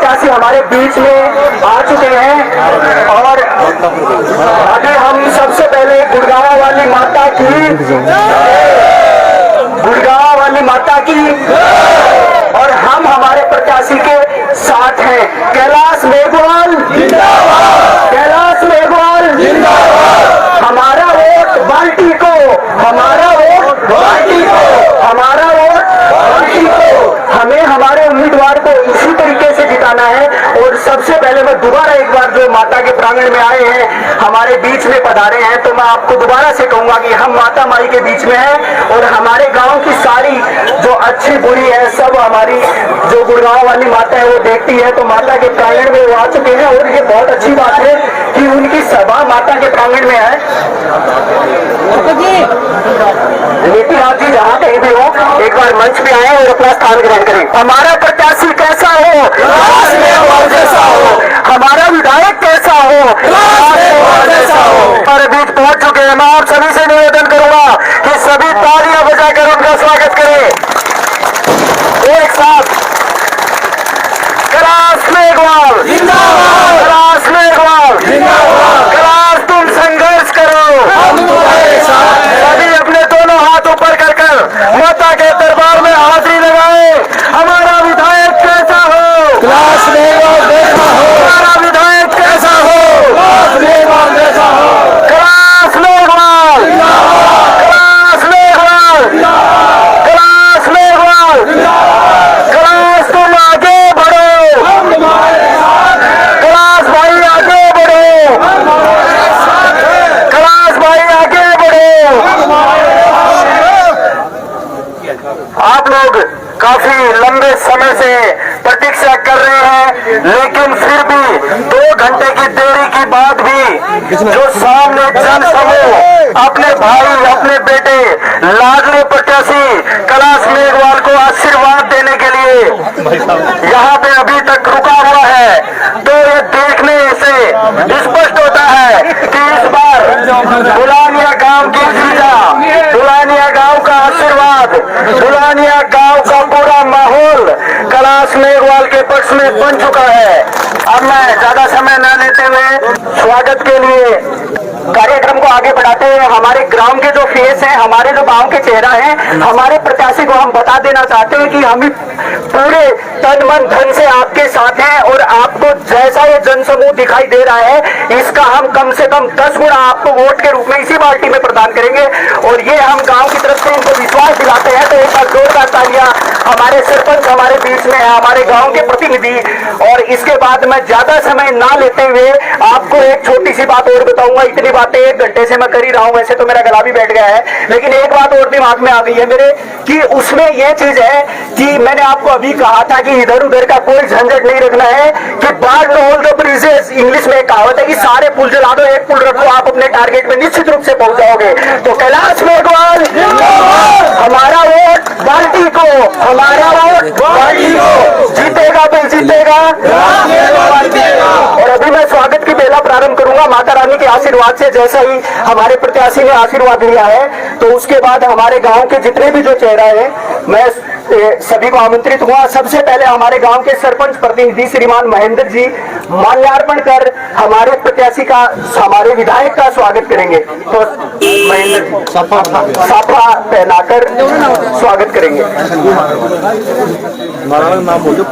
प्रत्याशी हमारे बीच में आ चुके हैं और अभी हम सबसे पहले गुड़गांव वाली माता की, गुड़गांव वाली माता की, और हम हमारे प्रत्याशी के साथ हैं। कैलाश मेघवाल जिंदाबाद, कैलाश मेघवाल जिंदाबाद। हमारा वोट बाल्टी को, हमारा वोट बाल्टी को, हमारा वोट बाल्टी को। हमें हमारे उम्मीदवार को इसी तरीके से जिताना है। और सबसे पहले मैं दोबारा एक बार जो माता के प्रांगण में आए हैं, हमारे बीच में पधारे हैं, तो मैं आपको दोबारा से कहूंगा कि हम माता माई के बीच में हैं और हमारे गांव की सारी जो अच्छी बुरी है सब हमारी जो गुड़गांव वाली माता है वो देखती है। तो माता के प्रांगण में वो आ चुके हैं और ये बहुत अच्छी बात है कि उनकी सभा माता के प्रांगण में है। नीतिराज जी जहाँ कहीं भी हो एक बार मंच पे आए और अपना स्थान ग्रहण करें। हमारा प्रत्याशी कैसा हो, जैसा हो, हमारा विधायक कैसा हो, जैसा हो। हमारे बीच पहुंच चुके हैं। मैं आप सभी से निवेदन करूंगा कि सभी तालियां बजाकर उनका स्वागत करें एक साथ। कैलाश मेघवाल जिंदाबाद, कैलाश मेघवाल जिंदाबाद। कैलाश तुम संघर्ष करो, हम तुम्हारे साथ हैं। सभी अपने दोनों हाथ ऊपर कर माता के दरबार में हाजिरी लगाए। हमारा विधायक कैसा हो, कैलाश मेघवाल जैसा हो, हमारा विधायक कैसा हो, कैलाश मेघवाल जैसा हो। कैलाश मेघवाल जिंदाबाद, कैलाश मेघवाल जिंदाबाद, कैलाश मेघवाल जिंदाबाद। कैलाश तुम आगे बढ़ो, हम तुम्हारे साथ हैं। कैलाश भाई आगे बढ़ो, हम तुम्हारे साथ हैं। कैलाश भाई आगे बढ़ो, हम तुम्हारे साथ हैं। आप लोग काफी लंबे समय से प्रतीक्षा कर रहे हैं, लेकिन फिर भी 2 घंटे की देरी के बाद भी जो सामने जन समूह अपने भाई, अपने बेटे लाडले प्रत्याशी कैलाश मेघवाल को आशीर्वाद देने के लिए यहाँ पे अभी तक रुका हुआ है, तो ये देखने से स्पष्ट होता है कि इस बार बुलानिया गांव की जीता, बुलानिया गांव का आशीर्वाद, बुलानिया गांव का पूरा माहौल कैलाश मेघवाल के पक्ष में बन चुका है। अब मैं ज्यादा समय न लेते हुए स्वागत के लिए कार्यक्रम को आगे बढ़ाते हुए हमारे ग्राम के जो फेस हैं, हमारे जो गांव के चेहरा हैं, हमारे प्रत्याशी को हम बता देना चाहते हैं कि हम पूरे तन मन धन से आपके साथ हैं और आपको जैसा ये जनसमूह दिखाई दे रहा है इसका हम कम से कम 10 गुना आपको वोट के रूप में इसी पार्टी में प्रदान करेंगे। और ये हम गांव की तरफ से इनको विश्वास दिलाते हैं। तो एक बार जोरदार तालियां हमारे सरपंच हमारे बीच में है, हमारे गांव के प्रतिनिधि। और इसके बाद मैं ज्यादा समय ना लेते हुए आपको एक छोटी सी बात और बताऊंगा। इतनी बातें 1 घंटे से मैं कर ही रहा हूं, वैसे तो मेरा गला भी बैठ गया है, लेकिन एक बात और दिमाग में आ गई है मेरे कि उसमें यह चीज है कि मैंने आपको अभी कहा था कि इधर उधर का कोई झंझट नहीं रखना है, कि burned all the bridges, English में एक कहावत है कि सारे पुल जला दो, एक पुल रखो, आप अपने टारगेट में निश्चित रूप से पहुंच जाओगे। तो कैलाश मेघवाल हमारा वोट बाल्टी को, हमारा वोट बाल्टी को, जीतेगा तो जीतेगा। और अभी मैं स्वागत की बेला प्रारंभ करूंगा माता रानी के आशीर्वाद से। जैसा ही हमारे प्रत्याशी ने आशीर्वाद लिया है तो उसके बाद हमारे गांव के जितने भी जो चेहरा है मैं सभी को आमंत्रित हुआ। सबसे पहले हमारे गांव के सरपंच प्रतिनिधि श्रीमान महेंद्र जी माल्यार्पण कर हमारे प्रत्याशी का, हमारे विधायक का स्वागत करेंगे। तो महेंद्र जी साफा पहनाकर स्वागत करेंगे। नाम बोलो,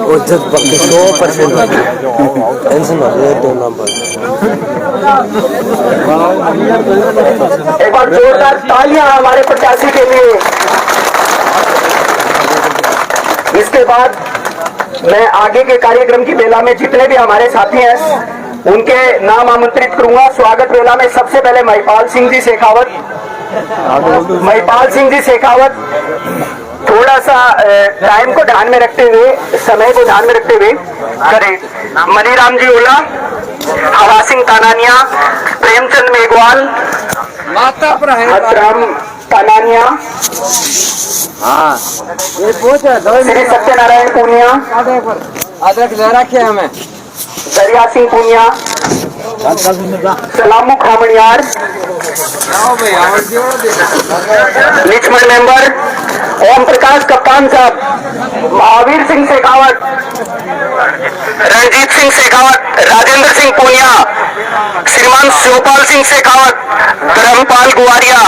100% टेंशन ना ले, 2 नंबर। एक बार जोरदार तालियां हमारे प्रत्याशी के लिए। इसके बाद मैं आगे के कार्यक्रम की बेला में जितने भी हमारे साथी हैं उनके नाम आमंत्रित करूंगा। स्वागत बेला में सबसे पहले महिपाल सिंह जी शेखावत, महिपाल सिंह जी शेखावत थोड़ा सा टाइम को ध्यान में रखते हुए, समय को ध्यान में रखते हुए करें। मनीराम जी ओला, हवा सिंह तानानिया, प्रेमचंद मेघवाल, हतराम तानानिया, श्री सत्यनारायण पूनिया, अदरक ले रखे हमें, दरिया सिंह पूनिया, सलामू खामणियार, लिचमन मेंबर ओम प्रकाश कप्तान साहब, महावीर सिंह शेखावत, रणजीत सिंह शेखावत, राजेंद्र सिंह पूनिया, श्रीमान शिवपाल सिंह शेखावत, धर्मपाल गुआरिया,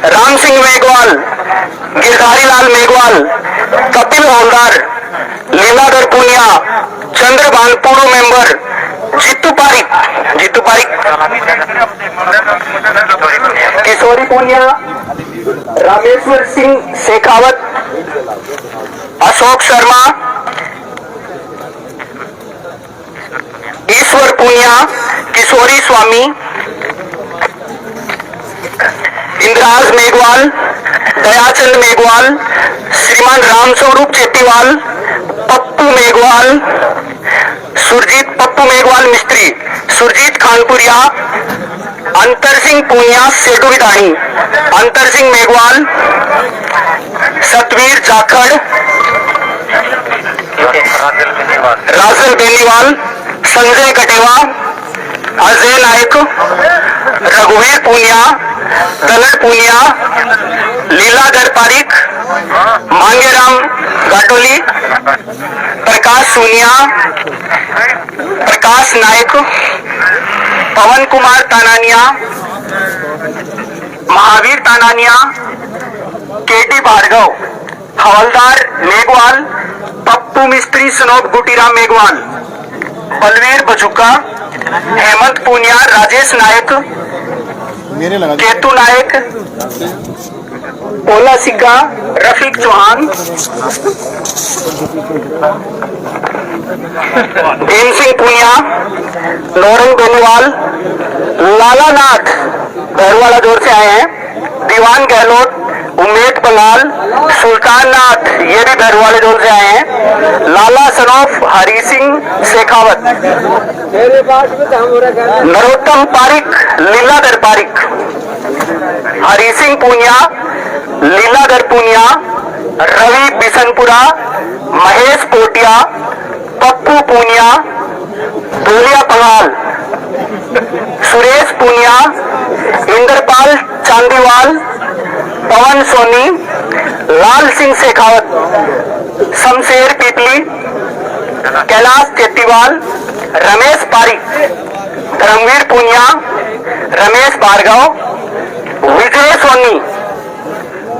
राम सिंह मेघवाल, गिरधारी लाल मेघवाल, कपिल हवलदार, लीलाधर पूनिया, चंद्रभान पूर्व मेंबर, जीतू पारिक, किशोरी पूनिया, रामेश्वर सिंह शेखावत, अशोक शर्मा, ईश्वर पूनिया, किशोरी स्वामी, इंद्राज मेघवाल, दयाचंद मेघवाल, श्रीमान रामस्वरूप चेतीवाल, पप्पू मेघवाल, पप्पू मेघवाल मिस्त्री, सुरजीत खानपुरिया, अंतर सिंह पूनिया सेठू विदाही, अंतर सिंह मेघवाल, सतवीर जाखड़, राजल बेनीवाल, संजय कटेवा, अजय नायक, रघुवीर पूनिया, दलट पूनिया, लीलाधर पारिक, मांगेराम गाटोली, प्रकाश सोनिया, प्रकाश नायक, पवन कुमार तानानिया, महावीर तानानिया, केटी भार्गव, हवलदार मेघवाल, पप्पू मिस्त्री, सनोब गुटीराम मेघवाल, बलवीर बजुका, हेमंत पूनिया, राजेश नायक, केतु नायक, ओला सिक्का, रफीक चौहान, भीम सिंह पूनिया, नौरंग बेनीवाल, लाला नाथ भैरवाला जोर से आए हैं, दीवान गहलोत, उमेद बंगाल, सुल्तान नाथ ये भी भैरवाले जोर से आए हैं, लाला सनोफ, हरी सिंह शेखावत, नरोत्तम पारिक, लीलाधर पारिक, हरी सिंह पूनिया, लीलाधर पूनिया, रवि बिशनपुरा, महेश पोटिया, पप्पू पूनिया, धोलिया पंगाल, सुरेश पूनिया, इंद्रपाल चांदीवाल, पवन सोनी, लाल सिंह शेखावत, शमशेर पीपली, कैलाश चेतीवाल, रमेश पारिक, धर्मवीर पूनिया, रमेश भार्गव, विजय सोनी,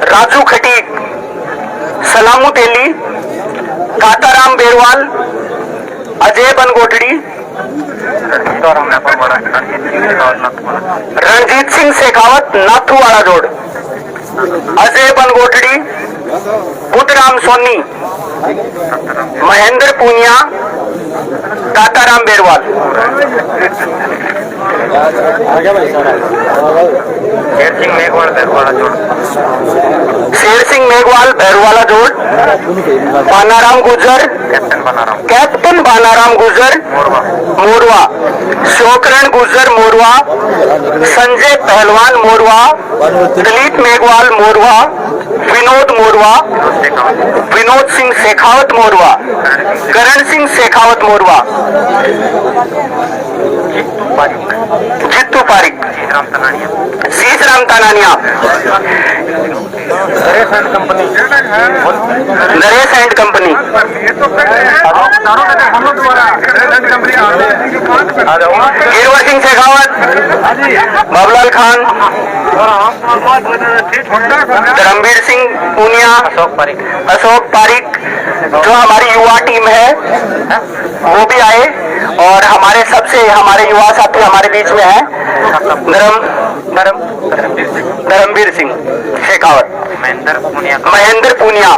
राजू खटीक, सलामू तेली, काताराम बेरवाल, अजय बनगोटड़ी, रणजीत सिंह शेखावत, नाथूवाड़ा जोड़, अजय बनगोटड़ी, बुद्धराम सोनी, महेंद्र पूनिया, काताराम बेरवाल, शेर सिंह मेघवाल भैरवाला जोड़, बानाराम गुजर, कैप्टन बानाराम गुजर मोरवा, शोकरण गुजर मोरवा, संजय पहलवान मोरवा, दिलीप मेघवाल मोरवा, विनोद मोरवा, विनोद सिंह शेखावत मोरवा, करण सिंह शेखावत मोरवा, जित्तू पारिक, शीश राम तानानिया, नरेश एंड कंपनी, गिरवर सिंह शेखावत, बाबूलाल खान, धर्मवीर सिंह पूनिया, अशोक पारिक, जो हमारी युवा टीम है वो भी आए और हमारे युवा साथी हमारे बीच में है, धर्मवीर सिंह शेखावत, महेंद्र पूनिया।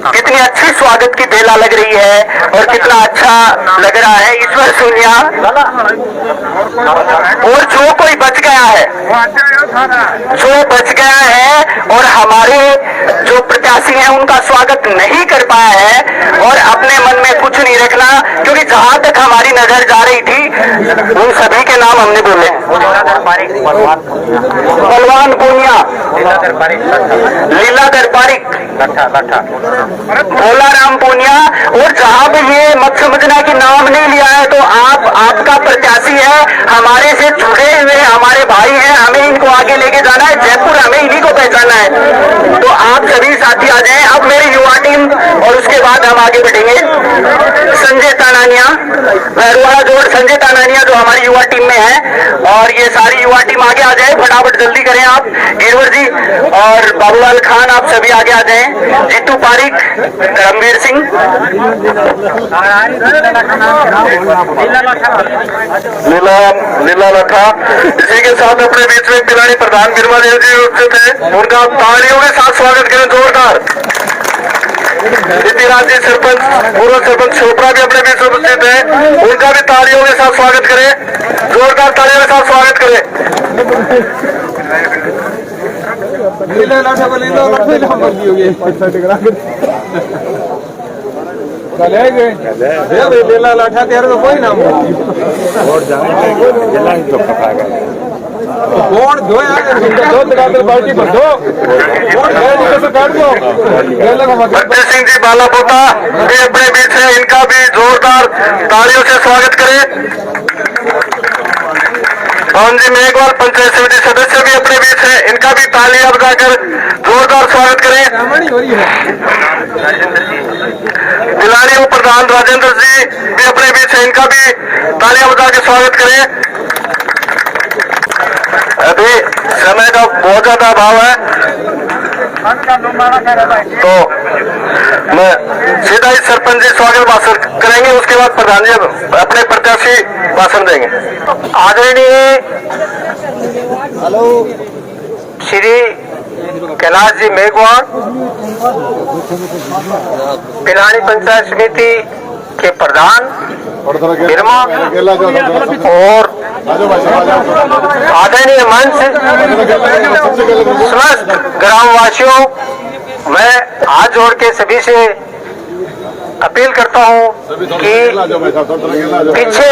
कितनी अच्छी स्वागत की बेला लग रही है और कितना अच्छा लग रहा है। ईश्वर सोनिया और जो कोई बच गया है और हमारे जो प्रत्याशी हैं उनका स्वागत नहीं कर पाया है और अपने मन में कुछ नहीं रखना, क्योंकि जहां तक हमारी नजर जा रही थी उन सभी के नाम हमने बोले। बलवान पूनिया, लीलाधर पारिक, भोला राम पूनिया। और जहां भी ये मत समझना कि नाम नहीं लिया है तो आपका प्रत्याशी है, हमारे से जुड़े हुए हमारे भाई हैं, हमें इनको आगे लेके जाना है, जयपुर हमें इन्हीं को पहचानना है। तो आप सभी साथी आ जाएं। अब मेरी युवा टीम और उसके बाद हम आगे बढ़ेंगे। संजय तानानिया, भैरवाड़ा जोड़ संजय तानानिया जो हमारी युवा टीम में है, और ये सारी युवा टीम आगे आ जाए, फटाफट जल्दी करें आप। गिरवर जी और बाबूलाल खान, आप सभी आगे आ जाएं। जीतू पारिक, धर्मवीर सिंह, लीला लखा। इसी के साथ अपने बीच में पिलानी प्रधान गिरमा देव जी उपस्थित है, उनका तालियों के साथ स्वागत करें जोरदार। नीतिराज जी सरपंच, पूर्व सरपंच चोपड़ा भी अपने बीच में उपस्थित है, उनका भी तालियों के साथ स्वागत करें, जोरदार तालियों के साथ स्वागत करें। लीला लाठा तेरे तो कोई नाम और जाने तो पका गया कौन दो पार्टी पर दो काट दो। बच्चे सिंह जी बालापोता भी अपने बीच है, इनका भी जोरदार तालियों से स्वागत करें। पवन जी मेघवाल पंचायत समिति सदस्य भी अपने बीच है, इनका भी तालियां बजाकर जोरदार स्वागत करें। दिलानी उप प्रधान राजेंद्र जी भी अपने बीच है, इनका भी तालियां बजा के स्वागत करें। अभी समय का बहुत ज्यादा अभाव है, तो मैं सीधा ही सरपंच जी स्वागत भाषण करेंगे, उसके बाद प्रधान जी अपने प्रत्याशी भाषण देंगे। आदरणीय श्री कैलाश जी मेघवाल, पिलानी पंचायत समिति के प्रधान गिरमा और आदरणीय मंच, समस्त ग्रामवासियों, मैं हाथ जोड़ के सभी से अपील करता हूं कि पीछे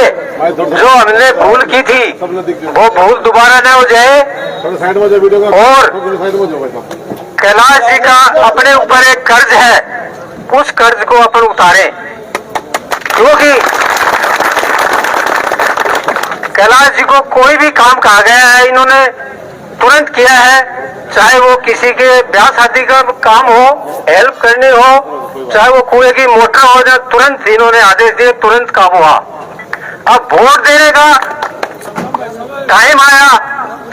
जो हमने भूल की थी वो भूल दोबारा न हो जाए, और कैलाश जी का अपने ऊपर एक कर्ज है, उस कर्ज को अपन उतारें, क्योंकि कैलाश जी को कोई भी काम कहा गया है इन्होंने तुरंत किया है, चाहे वो किसी के ब्याह शादी का काम हो, हेल्प करनी हो, चाहे वो कुएं की मोटर हो जाए, तुरंत इन्होंने आदेश दिए, तुरंत काम हुआ। अब वोट देने का टाइम आया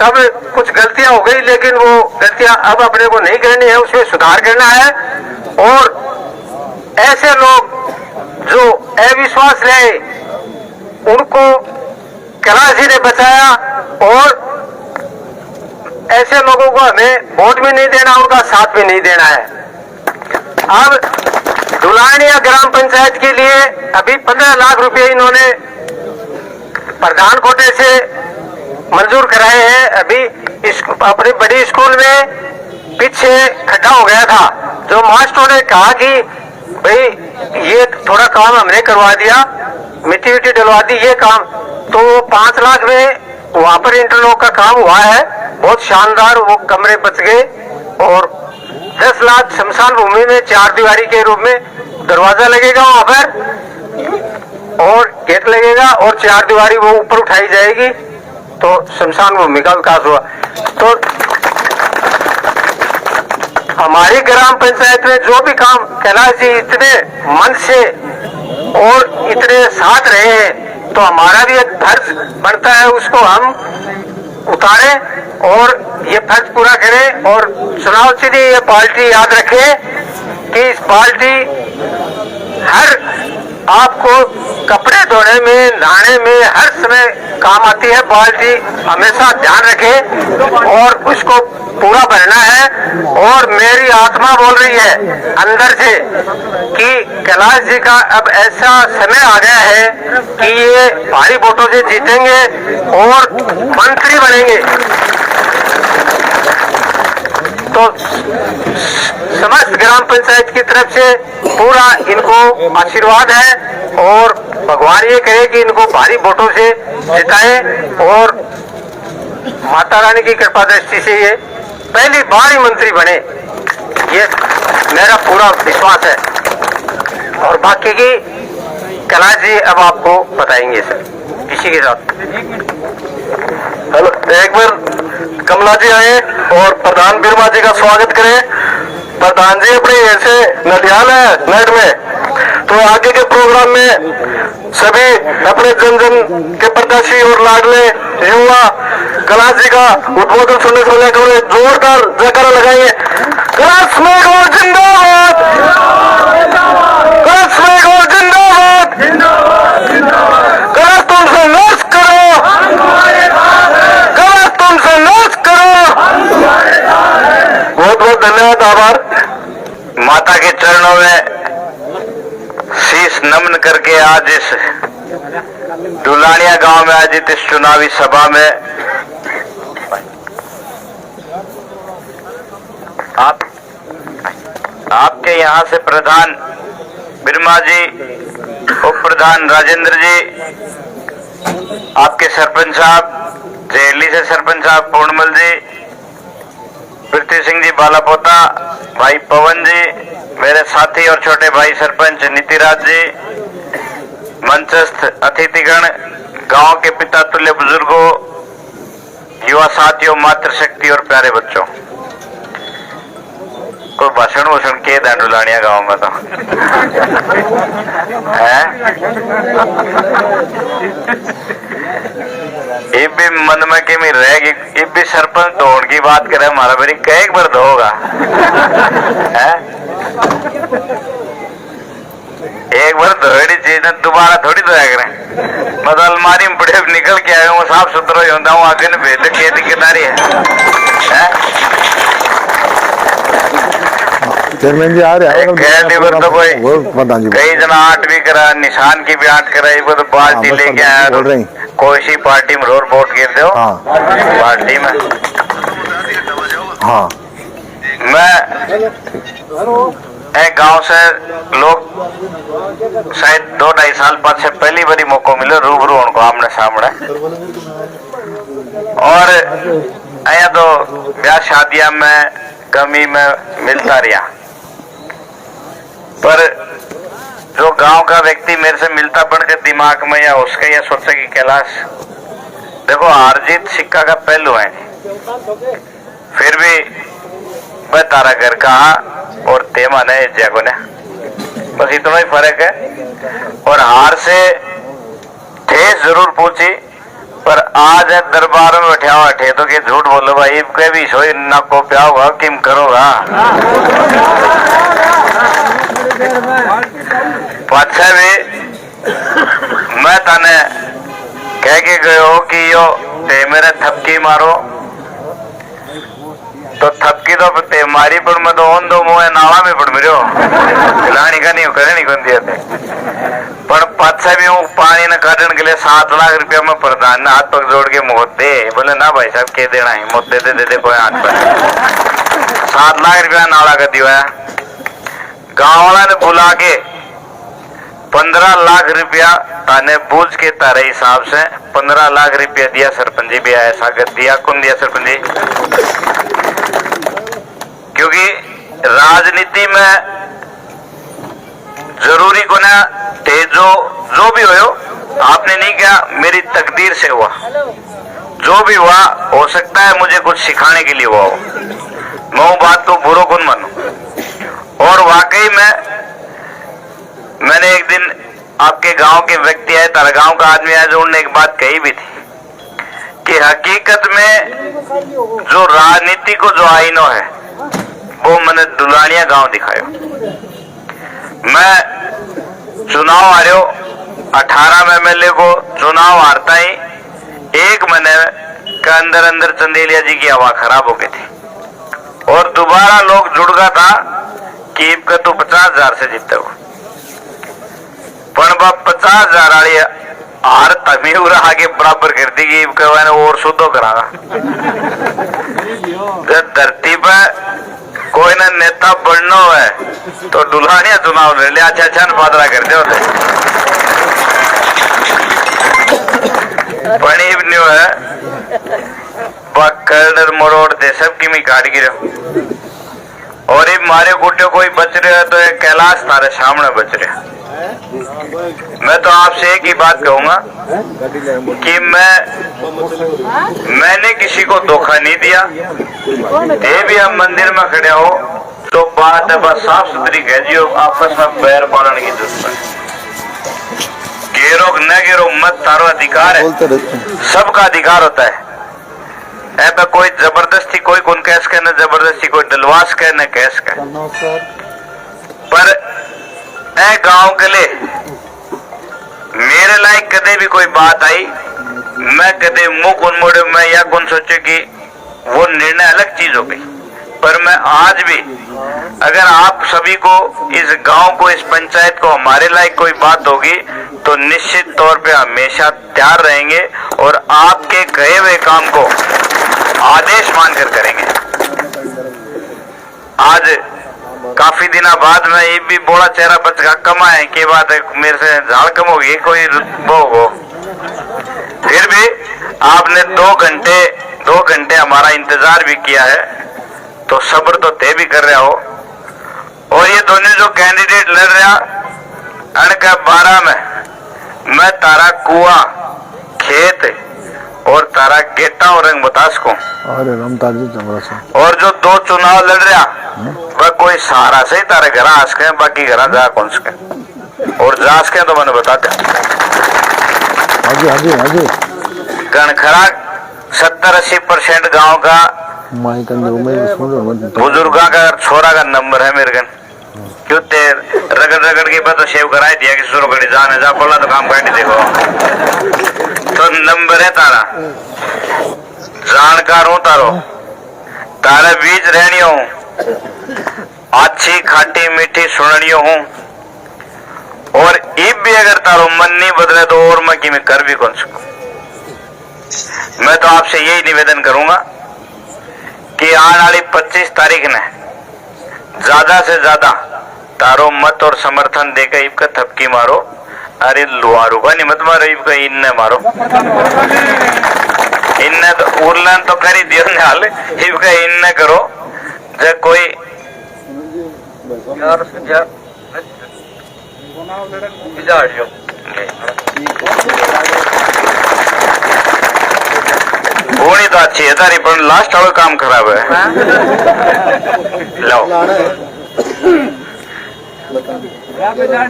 तब कुछ गलतियां हो गई, लेकिन वो गलतियां अब अपने को नहीं करनी है, उसमें सुधार करना है। और ऐसे लोग जो अविश्वास रहे उनको कैलाश जी ने बचाया, और ऐसे लोगों को हमें वोट भी नहीं देना, उनका साथ भी नहीं देना है। अब दुलानिया ग्राम पंचायत के लिए अभी 15 लाख रुपए इन्होंने प्रधान कोटे से मंजूर कराए हैं। अभी अपने बड़ी स्कूल में पीछे खड्डा हो गया था, जो मास्टरों ने कहा कि भाई ये थोड़ा काम हमने करवा दिया, मिट्टी विट्टी डलवा दी, ये काम, तो 5 लाख में वहां पर इंटरलॉक का काम हुआ है, बहुत शानदार, वो कमरे बच गए। और 10 लाख शमशान भूमि में 4 दीवारी के रूप में दरवाजा लगेगा वहां पर, और गेट लगेगा, और 4 दीवारी वो ऊपर उठाई जाएगी, तो शमशान भूमि का विकास हुआ। तो हमारी ग्राम पंचायत में जो भी काम कैलाश जी इतने मन से और इतने साथ रहे हैं, तो हमारा भी एक फर्ज बनता है, उसको हम उतारें और ये फर्ज पूरा करें। और चुनाव चिन्ह ये पार्टी याद रखे कि इस पार्टी हर आपको कपड़े धोने में, नहाने में, हर समय काम आती है। बाल्टी हमेशा ध्यान रखे और उसको पूरा भरना है। और मेरी आत्मा बोल रही है अंदर से कि कैलाश जी का अब ऐसा समय आ गया है कि ये भारी वोटों से जीतेंगे और मंत्री बनेंगे। तो समस्त ग्राम पंचायत की तरफ से पूरा इनको आशीर्वाद है और भगवान ये कहे कि इनको भारी वोटों से जिताए और माता रानी की कृपा दृष्टि से ये पहली बार ही मंत्री बने, ये मेरा पूरा विश्वास है। और बाकी की कैलाश जी अब आपको बताएंगे सर। इसी के साथ हेलो, एक बार कमला जी आए और प्रधान बिरमा जी का स्वागत करें। प्रधान जी अपने ऐसे नटियाल है नेट में, तो आगे के प्रोग्राम में सभी अपने जन जन के प्रत्याशी और लाडले युवा कैलाश जी का उद्बोधन सुनने से पहले जोरदार जयकारा लगाएंगे। कैलाश मेघवाल जिंदाबाद, कैलाश मेघवाल जिंदाबाद, कैलाश तुम संघर्ष करो, कैलाश तुम संघर्ष करो। बहुत बहुत धन्यवाद, आभार। माता के चरणों में शीश नमन करके आज इस डुलानिया गांव में आयोजित इस चुनावी सभा में आपके यहां से प्रधान बिरमा जी, उप प्रधान राजेंद्र जी, आपके सरपंच साहब, जेरली से सरपंच साहब पूर्णमल जी, पृथ्वी सिंह जी बालापोता, भाई पवन जी, मेरे साथी और छोटे भाई सरपंच नीतिराज जी, मंचस्थ अतिथिगण, गांव के पिता तुल्य बुजुर्गों, युवा साथियों, मातृशक्ति और प्यारे बच्चों। कोई भाषण वूषण के डुलानिया गांव में तो है। ये भी मन में कि मैं रहेगी, ये भी सरपंच तोड़ की बात करे हमारा मेरी कई बार तो होगा है? एक बार धोड़ी चीज ने दोबारा थोड़ी धोया करें। मतलब अलमारी में बड़े निकल के आए हूँ, साफ सुथरा ही होता हूँ, आगे ने भेज के दिक्कतदारी है। चेयरमैन जी आ रहे हैं तो कोई कई जना आठ भी करा, निशान की भी आठ करा, वो तो पार्टी लेके आया कोई सी पार्टी में रोड वोट गिर दो पार्टी में। हाँ मैं एक गांव से लोग शायद 2-2.5 साल बाद से पहली बारी मौका मिले रूबरू उनको आमने सामने, और आया तो ब्याह शादियां में कमी में मिलता रहा, पर जो गांव का व्यक्ति मेरे से मिलता बनकर दिमाग में या उसका या सोचे कि कैलाश देखो हार जीत सिक्का का पहलू है, फिर भी मैं तारा घर कहा और ते माने जगो ने, बस इतना ही फर्क है। और हार से ठेस जरूर पूछी, पर आज है दरबार में बैठा हुआ ठे तो कि झूठ बोलो भाई के भी सोई ना को प्या होगा किम करोगा। पाछा भी मैं तने कह के गयो कि यो ते मेरे थपकी मारो, तो थपकी तो ते मारी पर मैं तो ओन दो मुँह नावा में पड़ मिलो लानी का नहीं करे नहीं दिया थे, पर पाछा भी हूँ पानी न काटने के लिए 7 लाख रुपया में प्रधान ने हाथ पग जोड़ के मुँह दे, बोले ना भाई साहब के देना है मुँह दे दे कोई हाथ पर 7 लाख रुपया नाला कर दिया। गाँव वाला ने बुला के 15 लाख रुपया ताने बूझ के तारे हिसाब से 15 लाख रुपया दिया। सरपंच जी भी आया, सागर दिया, कौन दिया सरपंच जी? क्योंकि राजनीति में जरूरी को ना तेजो जो भी हो आपने नहीं किया, मेरी तकदीर से हुआ, जो भी हुआ हो सकता है मुझे कुछ सिखाने के लिए हुआ हो, मैं वो बात को बुरो कौन मानूं। और वाकई में मैंने एक दिन आपके गांव के व्यक्ति आए, तारा गांव का आदमी आया, जो उन्होंने एक बात कही भी थी कि हकीकत में जो राजनीति को जो आईनो है वो मैंने डुलानिया गांव दिखायो। मैं चुनाव आ रहे हो 18 में MLA को चुनाव हारता ही 1 महीने के अंदर चंदेलिया जी की हवा खराब हो गई थी, और दोबारा लोग जुड़ गया था कि इबका तू 50,000 से जीते हो, पर 50,000 वाली हार तभी उरा आगे बराबर कर दी कि इबका और शुद्ध करागा। जब धरती पर कोई ना नेता बनना है तो डुलानिया चुनाव ले लिया, अच्छा पादरा कर दे पानी नहीं है कर्नर मरोड़ दे सब की मी काट गिरे, और ये मारे गुटे कोई बच रहे है तो ये कैलाश तारे सामने बच रहे। मैं तो आपसे एक ही बात कहूंगा कि मैंने किसी को धोखा नहीं दिया। ये भी हम मंदिर में खड़े हो तो बात है बस साफ सुथरी कह दियो, आपस में बैर पालन की जरूरत है। गेरो न गेरो मत, तारो अधिकार है, सबका अधिकार होता है। ऐसा कोई जबरदस्ती कोई कौन कैस के न जबरदस्ती कोई डलवास के न कैस के, पर ए गांव के लिए मेरे लायक कदे भी कोई बात आई, मैं कदे मुंह कौन मोड़े, मैं या कौन सोचे कि वो निर्णय अलग चीज हो गई। पर मैं आज भी अगर आप सभी को, इस गांव को, इस पंचायत को हमारे लायक कोई बात होगी तो निश्चित तौर पे हमेशा तैयार रहेंगे और आपके कहे हुए काम को आदेश मानकर करेंगे। आज काफी दिनों बाद में ये भी बोला चेहरा बच का कमा है कि बात है, मेरे से झाड़ कम होगी कोई वो हो, फिर भी आपने 2 घंटे हमारा इंतजार भी किया है, तो सब्र तो तय भी कर रहा हो। और ये दोनों जो कैंडिडेट लड़ रहा अनका 12 में मैं तारा कुआ खेत और तारा गेटा और रंग बता सकूं। और जो 2 चुनाव लड़ रहा वह कोई सहारा से ही तारे घर आ सके, बाकी घर जा कौन सके और जा सके तो मैंने बताते गणखरा 70-80% गांव का बुजुर्गा का छोरा का नंबर है मेरे गन, क्यों रगड़ के बाद तो सेव कराई दिया कि शुरू करी जाने जा बोला तो काम काटी देखो, तो नंबर है तारा, जानकार हूं तारो, तारे बीच रहनी हूं, अच्छी खाटी मीठी सुननी हूं, और इब भी अगर तारो मन नहीं बदले तो और मैं कि मैं कर भी कौन सकूं। मैं तो आपसे यही निवेदन करूंगा कि आने वाली 25 तारीख ने ज्यादा से ज्यादा तारो मत और समर्थन देकर इब का थपकी मारो। अरे लुहारू का नहीं मत मारो, इब का इनने मारो, इनने तो उर्लन तो कर ही दियो हाल, इब का इनने करो। जब कोई होनी तो अच्छी है तारी, पर लास्ट वाला काम खराब है। लो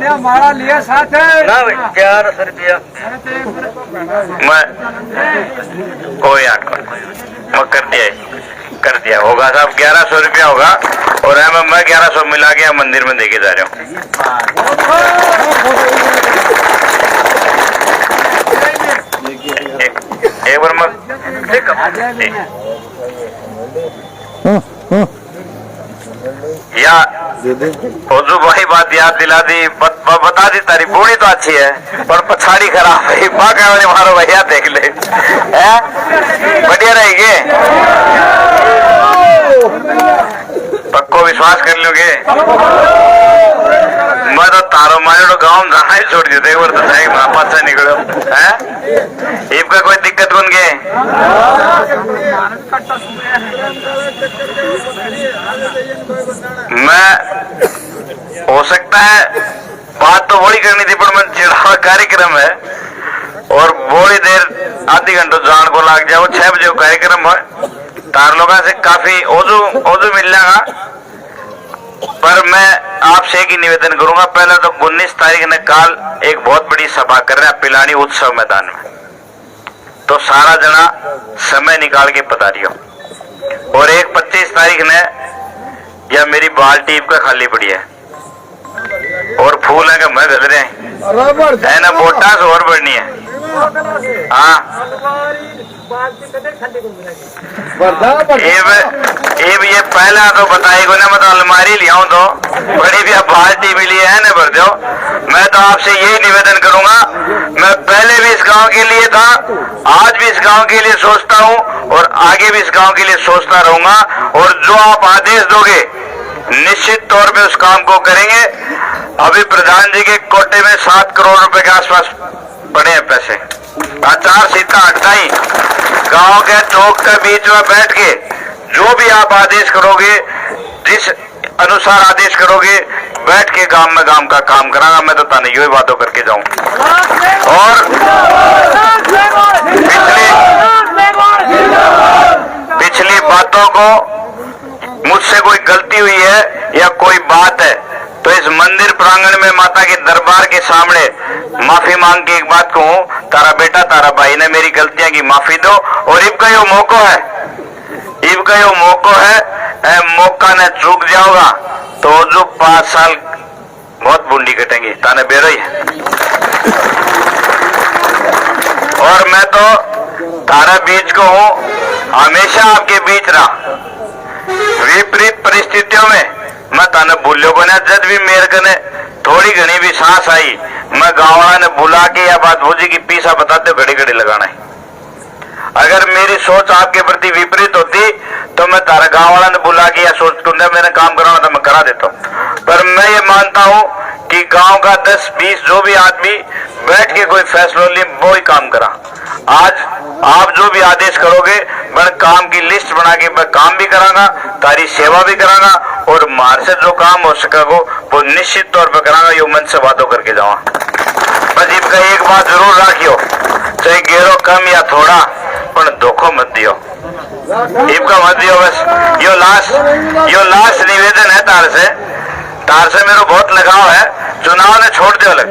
हमारा लिया साथ है 1100 रुपया मैं कोई मैं कर दिया होगा साहब, 1100 रुपया होगा और मैं 1100 मिला के मंदिर में देके जा रहा हूँ। एक बार मैं या फौजू भाई बात याद दिला दी, बता दी तारी बूढ़ी तो अच्छी है पर पछाड़ी खराब है, बाका वाले मारो भैया देख ले, बढ़िया रहेगी, पक्को विश्वास कर लोगे। मैं तो तारो मारे तो गाँव जाना ही छोड़ दिया, एक बार तो सही पास से निकलो है, इब का कोई दिक्कत बन गए। मैं हो सकता है बात तो बड़ी करनी थी पर मैं चिढ़ावा कार्यक्रम है और बड़ी देर आधी घंटा जान को लग जाओ, 6 बजे कार्यक्रम है, तार लोगों से काफी ओजू मिल जाएगा। पर मैं आपसे एक ही निवेदन करूंगा, पहले तो 19 तारीख ने काल एक बहुत बड़ी सभा कर रहे हैं पिलानी उत्सव मैदान में, तो सारा जना समय निकाल के पधारियो। और एक 25 तारीख ने या मेरी बाल्टी का खाली पड़ी है और फूल है मैं गल रहे हैं ना, वोटा से और बढ़नी है। हाँ ये पहला तो बताएगा ना, मतलब अलमारी लिया तो बड़ी भी बाल्टी मिली है ना भर दो। मैं तो आपसे यही निवेदन करूंगा, मैं पहले भी इस गांव के लिए था, आज भी इस गांव के लिए सोचता हूं और आगे भी इस गांव के लिए सोचता रहूंगा, और जो आप आदेश दोगे निश्चित तौर पे उस काम को करेंगे। अभी प्रधान जी के कोटे में 7 करोड़ रुपए के आसपास पड़े हैं पैसे, 4 सीटा हटाई, गांव के चौक के बीच में बैठ के जो भी आप आदेश करोगे, जिस अनुसार आदेश करोगे बैठ के गांव में गांव का काम करांगा। मैं तो ताने यही बातों करके जाऊं। और पिछली बातों को मुझसे कोई गलती हुई है या कोई बात है तो इस मंदिर प्रांगण में माता के दरबार के सामने माफी मांग के एक बात कहूं, तारा बेटा तारा भाई ने मेरी गलतियां की माफी दो। और इब का यो मौका है, इब का यो मौका है, मौका ने चूक जाओगा तो जो 5 साल बहुत बूंदी कटेंगी ताने बेरो ही। और मैं तो तारा बीच को हूं, हमेशा आपके बीच रहा। विपरीत परिस्थितियों में मैं ताने भूल्यो बना, जब भी मेरे कने थोड़ी घनी भी सांस आई मैं गाँव वाला ने बुला के या बात भूजी की पीसा बताते घड़ी घड़ी लगाना है। अगर मेरी सोच आपके प्रति विपरीत होती तो मैं तारा गाँव वाला ने बुला के या सोच कर मेरा काम कराना था मैं करा देता हूँ। पर मैं ये मानता हूँ कि गांव का 10-20 जो भी आदमी बैठ के कोई फैसला ले वो ही काम करा। आज आप जो भी आदेश करोगे मैं काम की लिस्ट बना के मैं काम भी करांगा, तारी सेवा भी करांगा और मार से जो काम हो सकेगा वो निश्चित तौर पर करांगा। यो मन से बातों करके जावा। बस इनका एक बात जरूर राखियो, चाहे गेरो कम या थोड़ा पर धोखो मत दियो, इनका मत दियो। बस यो लास्ट निवेदन है तार से मेरा बहुत लगाव है। चुनाव ने छोड़ दो, अलग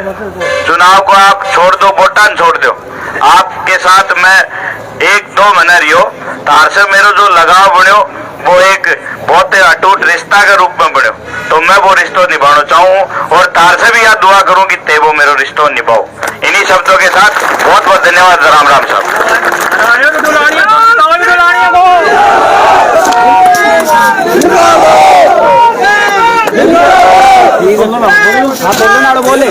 चुनाव को आप छोड़ दो, वोटान छोड़ दो। आपके साथ मैं 1-2 महीना रियो, तार से मेरा जो लगाव बनो वो एक बहुत अटूट रिश्ता के रूप में बनो, तो मैं वो रिश्ता निभाना चाहूँ और तार से भी याद दुआ करूँ कि ते वो मेरा रिश्ता निभाओ। इन्हीं शब्दों के साथ बहुत बहुत धन्यवाद। राम राम साहब। बोले